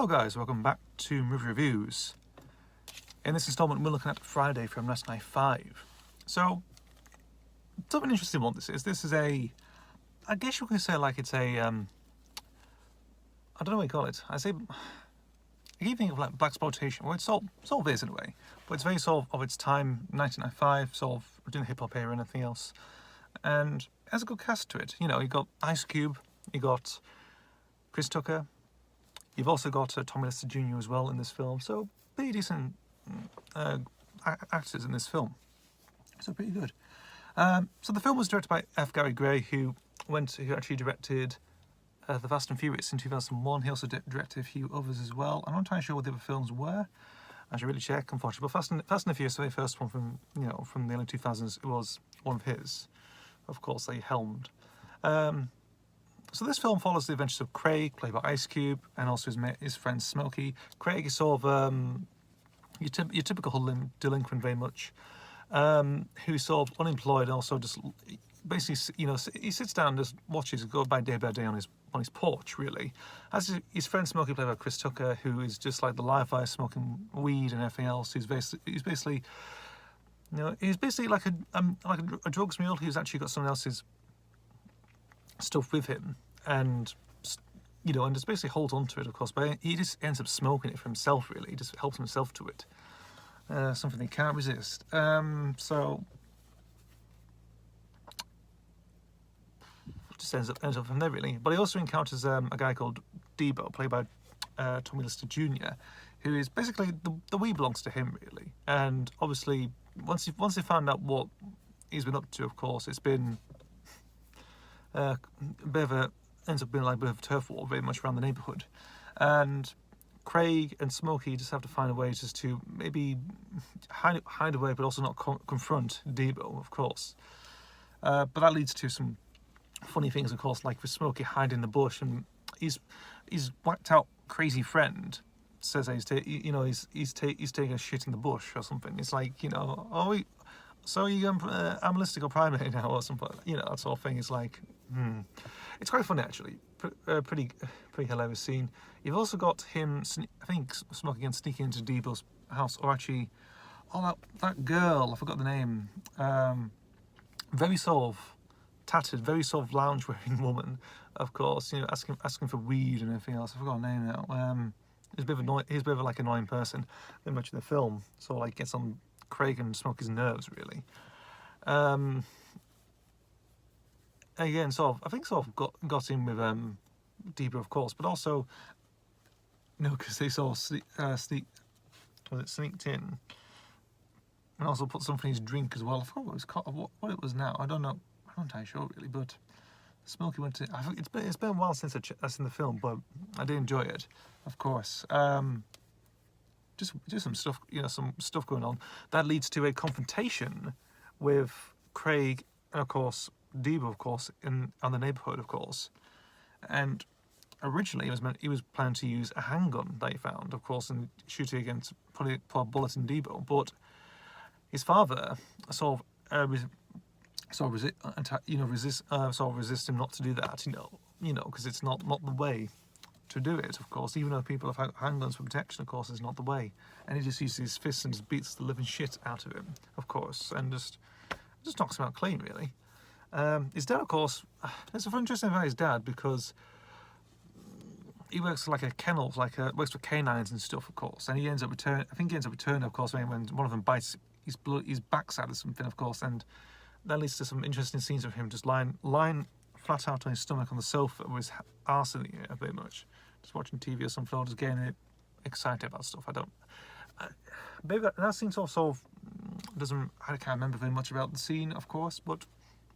Hello guys, welcome back to Movie Reviews. In this installment we're looking at Friday from Last Night 5. So, something interesting one this is. This is I guess you could say like it's I don't know what you call it. I keep thinking of like blaxploitation, well it sort of is in a way. But it's very sort of its time, 1995, sort of doing hip hop era and anything else. And it has a good cast to it. You know, you got Ice Cube, you got Chris Tucker. You've also got Tommy Lester Jr. as well in this film, so pretty decent actors in this film. So pretty good. So the film was directed by F. Gary Gray, who actually directed The Fast and Furious in 2001. He also directed a few others as well. I'm not entirely sure what the other films were. I should really check, unfortunately. But Fast and the Furious, the very first one from the early 2000s, it was one of his. Of course, they helmed. So this film follows the adventures of Craig, played by Ice Cube, and also his friend Smokey. Craig is sort of your typical delinquent, very much, who's sort of unemployed, and also just basically, he sits down and just watches go by day on his porch, really. As his friend Smokey, played by Chris Tucker, who is just like the live wire, smoking weed and everything else. He's basically like a drugs mule who's actually got someone else's stuff with him, and just basically holds on to it, of course, but he just ends up smoking it for himself, really. He just helps himself to it, something he can't resist. So just ends up from there, really. But he also encounters a guy called Debo, played by Tommy Lester Jr., who is basically the weed belongs to him, really. And obviously once they found out what he's been up to, of course, it's been ends up being like a bit of a turf war very much around the neighbourhood, and Craig and Smokey just have to find a way just to maybe hide away, but also not confront Debo, of course. But that leads to some funny things, of course, like with Smokey hiding in the bush, and his whacked out crazy friend says that he's taking a shit in the bush or something. It's like, so you're animalistic or primate now or something, that sort of thing. Is like, it's quite funny actually. Pretty hilarious scene. You've also got him, I think, Smoking and sneaking into Debo's house, or actually, that girl, I forgot the name. Very sort of tattered, very sort of lounge-wearing woman, of course. Asking for weed and everything else. I forgot her name now. He's a bit of like annoying person, very much in the film. So like gets on Craig and Smokey's nerves, really. Again, I think got in with Debo, of course, but also because they sort of sneaked in, and also put something in his drink as well. I forgot what it was called, what it was now. I don't know. I'm not entirely sure, really, but Smokey went to. I think it's been a while since I've seen the film, but I did enjoy it, of course. Just some stuff, some stuff going on that leads to a confrontation with Craig and, of course, Debo, of course, on the neighbourhood, of course. And originally he was planning to use a handgun that he found, of course, and shoot it against, put a bullet in Debo. But his father resist him not to do that, because it's not the way to do it, of course. Even though people have handguns for protection, of course, is not the way. And he just uses his fists and just beats the living shit out of him, of course, and just knocks him out clean, really. His dad, of course, there's a fun interesting about his dad, because he works like a kennel, works for canines and stuff, of course, and he ends up returning, of course, when one of them bites his backside or something, of course, and that leads to some interesting scenes of him just lying flat out on his stomach on the sofa with his arse in the air, very much, just watching TV or something, or just getting excited about stuff. Maybe that scene sort of doesn't. I can't remember very much about the scene, of course, but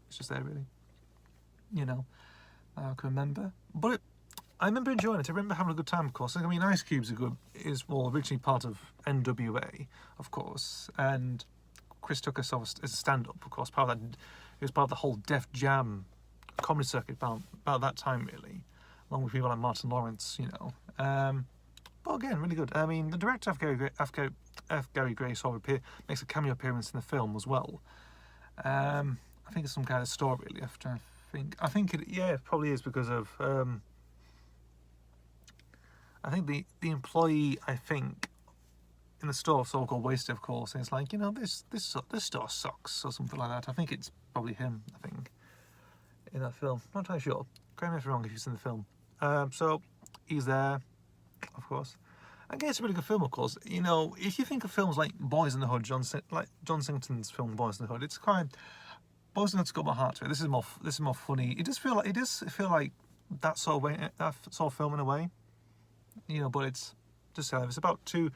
it's just there, really. I can remember, but I remember enjoying it. I remember having a good time, of course. I mean, Ice Cube's originally part of NWA, of course, and Chris Tucker is a stand-up, of course. He was part of the whole Def Jam comedy circuit about that time, really, along with people like Martin Lawrence, But again, really good. I mean, the director F. Gary Gray sort of makes a cameo appearance in the film as well. I think it's some kind of story, really. I think it probably is because of I think the employee, I think, in the store, so called wasted, of course, and it's like, this store sucks or something like that. I think it's probably him. I think in that film, not entirely sure. Correct me if I'm wrong if you've seen the film. So he's there, of course. Again, it's a really good film, of course. If you think of films like Boys in the Hood, like John Singleton's film Boys in the Hood, it's quite Boys in the Hood's got my heart to it. This is more funny. It does feel like that sort of way, that sort of film in a way. But it's just it's about two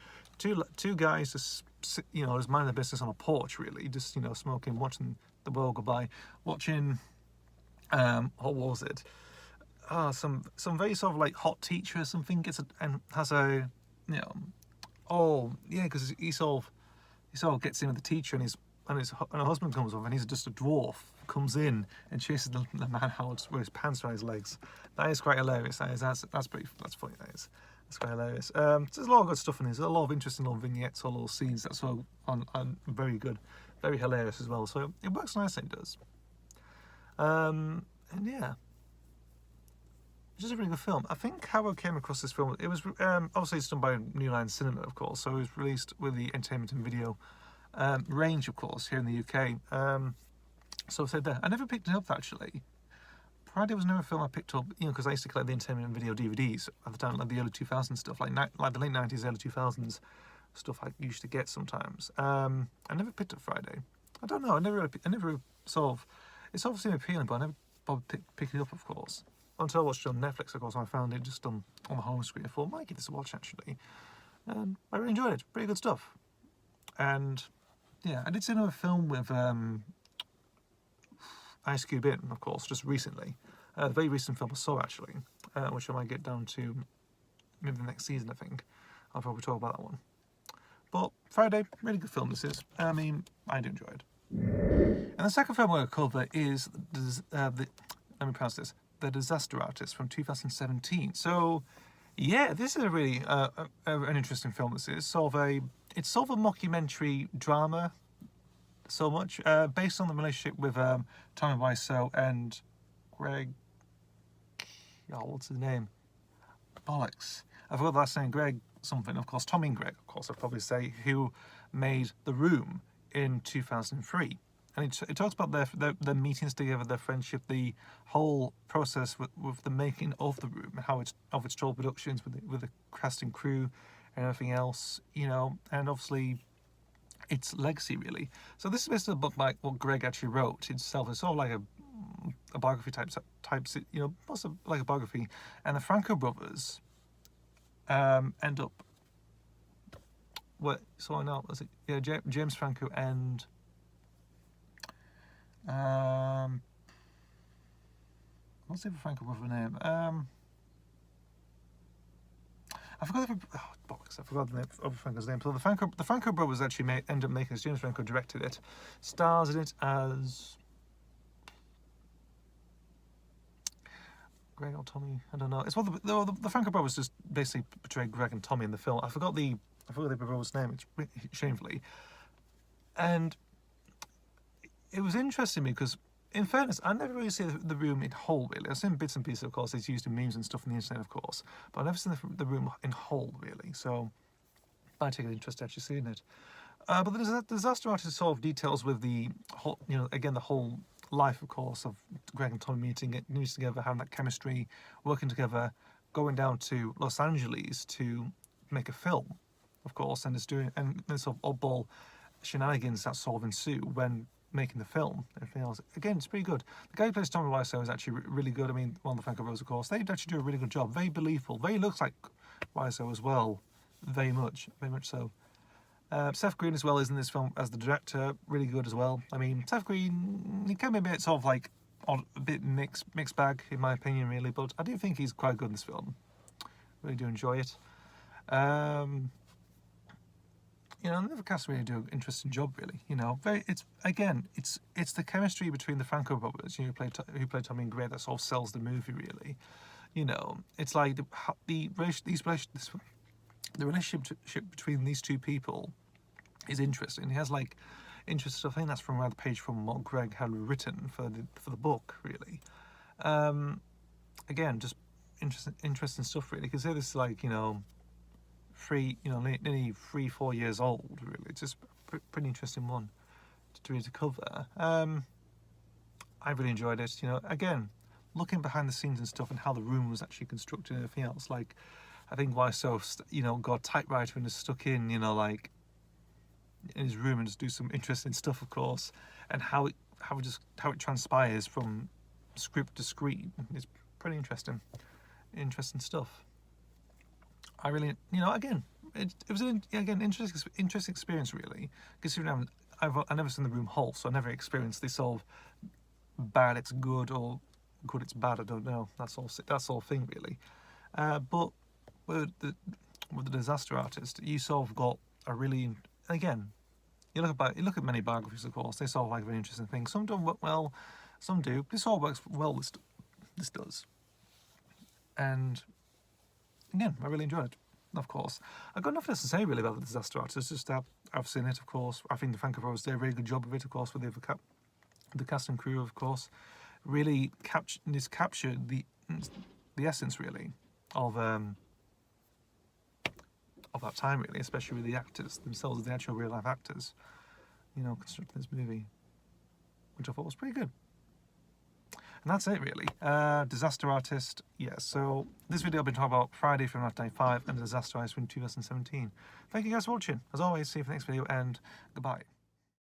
guys just just minding their business on a porch, really, just smoking, watching the world go by, watching what was it? Some very sort of like hot teacher or something has a because he sort of gets in with the teacher, and her husband comes over, and he's just a dwarf, comes in and chases the man out with his pants around his legs. That is quite hilarious. That's funny. That's quite hilarious. There's a lot of good stuff in this. There's a lot of interesting little vignettes or little scenes that's all on very good, very hilarious as well. So it works nicely. It does. And yeah, it's just a really good film. I think how I came across this film, it was obviously it's done by New Line Cinema, of course. So it was released with the entertainment and video range, of course, here in the UK. So I said there, I never picked it up actually. Friday was never a film I picked up, because I used to collect the entertainment and video DVDs at the time, like the early 2000s stuff, like the late 90s, early 2000s stuff I used to get sometimes. I never picked up Friday. I don't know. I never sort of. It's obviously appealing, but I never bothered picking it up, of course. Until I watched it on Netflix, of course, and I found it just on the home screen. I thought, I might give this a watch actually. And I really enjoyed it. Pretty good stuff. And yeah, I did see another film with Ice Cube in, of course, just recently. A very recent film I saw, actually, which I might get down to maybe the next season, I think. I'll probably talk about that one. But Friday, really good film this is. I mean, I do enjoy it. And the second film we're going to cover is, let me pronounce this, The Disaster Artist from 2017. So, yeah, this is a really an interesting film, this is. It's sort of a mockumentary drama, so much, based on the relationship with Tommy Wiseau and Greg, what's his name? Bollocks. I forgot the last name, Greg something, of course, Tommy and Greg, of course, I'd probably say, who made The Room in 2003. And it talks about their meetings together, their friendship, the whole process with the making of The Room, and how it's 12 productions with the cast and crew and everything else, and obviously its legacy, really. So this is basically a book like what Greg actually wrote itself. It's sort of like a biography type, most of like a biography. And the Franco brothers end up James Franco and what's the Franco brother name? I forgot the name of Franco's name. So the Franco brothers actually ended up making this. James Franco directed it, stars in it as Greg or Tommy. I don't know. It's the Franco brothers just basically portrayed Greg and Tommy in the film. I forgot the brother's name. It's shamefully, and it was interesting because, in fairness, I never really see the Room in whole, really. I've seen bits and pieces, of course. It's used in memes and stuff on the internet, of course. But I've never seen the Room in whole, really. So I take an interest in actually seeing it. But the Disaster Artist sort of details with the whole, again, the whole life, of course, of Greg and Tommy meeting together, having that chemistry, working together, going down to Los Angeles to make a film, of course, and the sort of oddball shenanigans that sort of ensue when making the film. Everything else, again, it's pretty good. The guy who plays Tommy Wiseau is actually really good. I mean, one of the Franco brothers, of course, they actually do a really good job. Very believable. Very looks like Wiseau as well. Very much so. Seth Green as well is in this film as the director. Really good as well. I mean, Seth Green, he can be a bit sort of like a bit mixed bag in my opinion, really. But I do think he's quite good in this film. Really do enjoy it. The cast really do an interesting job, really. It's the chemistry between the Franco brothers, who play Tommy and Greg, that sort of sells the movie, really. It's like the relationship between these two people is interesting. He has like interesting. I think that's from around the page from what Greg had written for the book, really. Again, just interesting stuff really. Because this is like, you know, nearly 3-4 years old really. It's just pretty interesting one to cover. I really enjoyed it. You know, again, looking behind the scenes and stuff, and how the room was actually constructed and everything else. Like, I think why so, you know, got a typewriter and is stuck in, you know, like in his room and just do some interesting stuff, of course, and how it transpires from script to screen is pretty interesting stuff. I really, you know, again, it was an interesting experience really, considering I've never seen the room whole, so I never experienced this sort of bad it's good or good it's bad. I don't know. That's all thing really. But with the Disaster Artist, you sort of got a really, again, you look at many biographies, of course. They sort of like very interesting things. Some don't work well, some do. This all works well. This does. And again, I really enjoyed it. Of course, I've got nothing else to say really about the Disaster Artist. Just I've seen it, of course. I think the Franco Brothers did a very good job of it, of course, with the cast and crew, of course. Really captured the essence really of that time really, especially with the actors themselves, the actual real life actors, you know, constructing this movie, which I thought was pretty good. And that's it really. Disaster Artist, yeah. So this video I've been talking about Friday from 1995 and Disaster Artist from 2017. Thank you guys for watching. As always, see you for the next video, and goodbye.